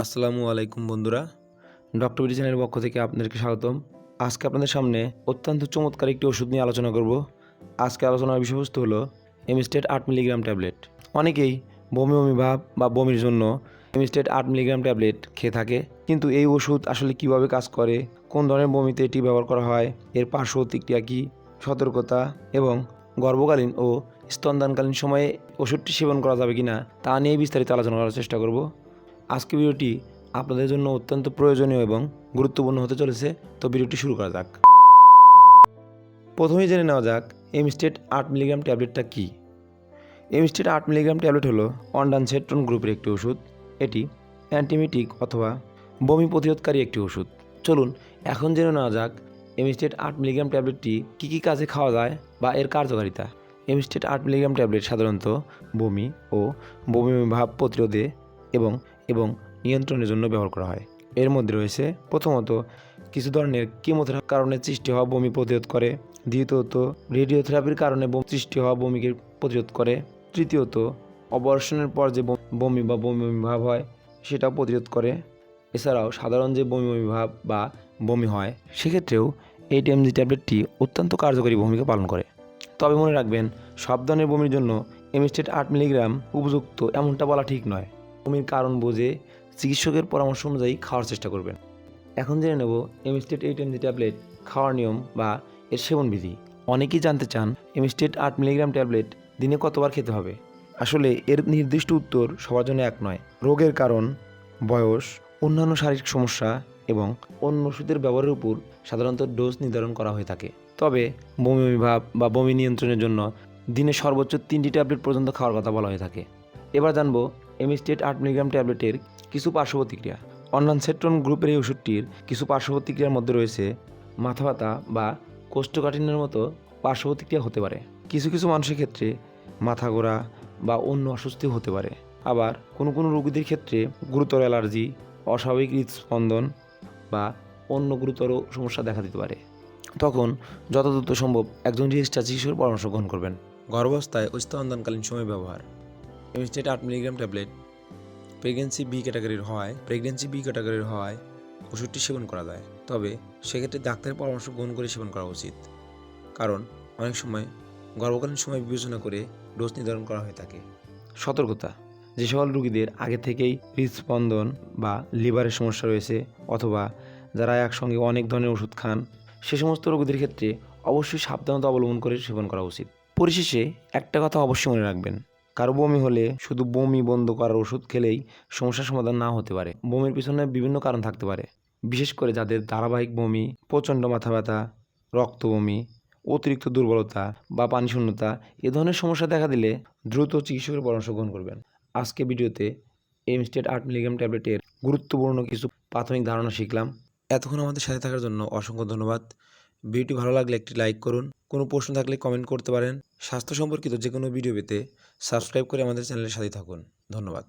আসসালামু আলাইকুম বন্ধুরা, ডক্টর বিডি চ্যানেলের পক্ষ থেকে আপনাদেরকে স্বাগতম। আজকে আপনাদের সামনে অত্যন্ত চমৎকার একটি ওষুধ নিয়ে আলোচনা করব। আজকে আলোচনার বিষয়বস্তু হলো এমিস্টেট 8 মিলিগ্রাম ট্যাবলেট। অনেকেই বমি বমি ভাব বা বমির জন্য এমিস্টেট 8 মিলিগ্রাম ট্যাবলেট খেয়ে থাকে, কিন্তু এই ওষুধ আসলে কিভাবে কাজ করে, কোন ধরনের বমিতে এটি ব্যবহার করা হয়, এর পার্শ্ব প্রতিক্রিয়া কী, সতর্কতা এবং গর্ভকালীন ও স্তনদানকালীন সময়ে ওষুধটি সেবন করা যাবে কিনা তা নিয়ে বিস্তারিত আলোচনা করার চেষ্টা করব। আজকে ভিডিওটি আপনাদের জন্য অত্যন্ত প্রয়োজনীয় এবং গুরুত্বপূর্ণ হতে চলেছে, তো ভিডিওটি শুরু করা যাক। প্রথমেই জেনে নেওয়া যাক এমিস্টেট 8 মিলিগ্রাম ট্যাবলেটটা কী। এমিস্টেট 8 মিলিগ্রাম ট্যাবলেট হলো অনডানসেট্রন গ্রুপের একটি ওষুধ। এটি অ্যান্টিমিটিক অথবা বমি প্রতিরোধকারী একটি ওষুধ। চলুন এখন জেনে নেওয়া যাক এমিস্টেট 8 মিলিগ্রাম ট্যাবলেটটি কী কী কাজে খাওয়া যায় বা এর কার্যকারিতা। এমিস্টেট 8 মিলিগ্রাম ট্যাবলেট সাধারণত বমি ও বমি ভাব প্রতিরোধে এবং এবং নিয়ন্ত্রণের জন্য ব্যবহার করা হয়। এর মধ্যে রয়েছে প্রথমত কিছু ধরনের কিমোথেরাপির কারণে সৃষ্টি হওয়া বমি প্রতিরোধ করে, দ্বিতীয়ত রেডিওথেরাপির কারণে সৃষ্টি হওয়া বমিকে প্রতিরোধ করে, তৃতীয়ত অপারেশনের পর যে বমি বা বমি বমি ভাব হয় সেটা প্রতিরোধ করে। এছাড়াও সাধারণ যে বমি বমি ভাব বা বমি হয় সেক্ষেত্রেও এই টিএমজি ট্যাবলেটটি অত্যন্ত কার্যকরী ভূমিকা পালন করে। তবে মনে রাখবেন, সব ধরনের বমির জন্য এমিস্টেট 8 মিলিগ্রাম উপযুক্ত এমনটা বলা ঠিক নয়। বমির কারণ বুঝে চিকিৎসকের পরামর্শ অনুযায়ী খাওয়ার চেষ্টা করবেন। এখন জেনে নেব এমিস্টেট 8 এমজি ট্যাবলেট খাওয়ার নিয়ম বা এর সেবন বিধি। অনেকেই জানতে চান এমিস্টেট 8 মিলিগ্রাম ট্যাবলেট দিনে কতবার খেতে হবে। আসলে এর নির্দিষ্ট উত্তর সবার জন্য এক নয়। রোগের কারণ, বয়স, অন্যান্য শারীরিক সমস্যা এবং অন্য ওষুধের ব্যবহারের উপর সাধারণত ডোজ নির্ধারণ করা হয়ে থাকে। তবে বমি বমি ভাব বা বমি নিয়ন্ত্রণের জন্য দিনে সর্বোচ্চ 3টি ট্যাবলেট পর্যন্ত খাওয়ার কথা বলা হয়ে থাকে। এবার জানবো এমিস্টেট 8 মিলিগ্রাম ট্যাবলেটের কিছু পার্শ্ব প্রতিক্রিয়া। অনডানসেট্রন গ্রুপের এই ওষুধটির কিছু পার্শ্ব প্রতিক্রিয়ার মধ্যে রয়েছে মাথা ব্যথা বা কোষ্ঠকাঠিন্যের মতো পার্শ্ব প্রতিক্রিয়া হতে পারে। কিছু কিছু মানুষের ক্ষেত্রে মাথা ঘোরা বা অন্য অস্বস্তি হতে পারে। আবার কোনো কোনো রোগীদের ক্ষেত্রে গুরুতর অ্যালার্জি, অস্বাভাবিক হৃদস্পন্দন বা অন্য গুরুতর সমস্যা দেখা দিতে পারে। তখন যত দ্রুত সম্ভব একজন রেজিস্টার চিকিৎসকের পরামর্শ গ্রহণ করবেন। গর্ভাবস্থায় ও স্তনদানকালীন সময় ব্যবহার। এমিস্টেট 8 মিলিগ্রাম ট্যাবলেট প্রেগনেন্সি বি ক্যাটাগরির হওয়ায় ওষুধটি সেবন করা যায়। তবে সেক্ষেত্রে ডাক্তারের পরামর্শ গ্রহণ করে সেবন করা উচিত, কারণ অনেক সময় গর্ভকালীন সময় বিবেচনা করে ডোজ নির্ধারণ করা হয়ে থাকে। সতর্কতা: যে সকল রোগীদের আগে থেকেই হৃদস্পন্দন বা লিভারের সমস্যা রয়েছে অথবা যারা একসঙ্গে অনেক ধরনের ওষুধ খান, সে সমস্ত রোগীদের ক্ষেত্রে অবশ্যই সাবধানতা অবলম্বন করে সেবন করা উচিত। পরিশেষে একটা কথা অবশ্যই মনে রাখবেন, কারো বমি হলে শুধু বমি বন্ধ করার ওষুধ খেলেই সমস্যার সমাধান না হতে পারে। বমির পিছনে বিভিন্ন কারণ থাকতে পারে, বিশেষ করে যাদের ধারাবাহিক বমি, প্রচণ্ড মাথা ব্যথা, রক্ত বমি, অতিরিক্ত দুর্বলতা বা পানিশূন্যতা এ ধরনের সমস্যা দেখা দিলে দ্রুত চিকিৎসকের পরামর্শ গ্রহণ করবেন। আজকে ভিডিওতে এমিস্টেট 8 মিলিগ্রাম ট্যাবলেটের গুরুত্বপূর্ণ কিছু প্রাথমিক ধারণা শিখলাম। এতক্ষণ আমাদের সাথে থাকার জন্য অসংখ্য ধন্যবাদ। ভিডিওটি ভালো লাগলে একটি লাইক করুন। কোনো প্রশ্ন থাকলে কমেন্ট করতে পারেন। স্বাস্থ্য সম্পর্কিত যে কোনো ভিডিও পেতে সাবস্ক্রাইব করে আমাদের চ্যানেলের সাথে থাকুন। ধন্যবাদ।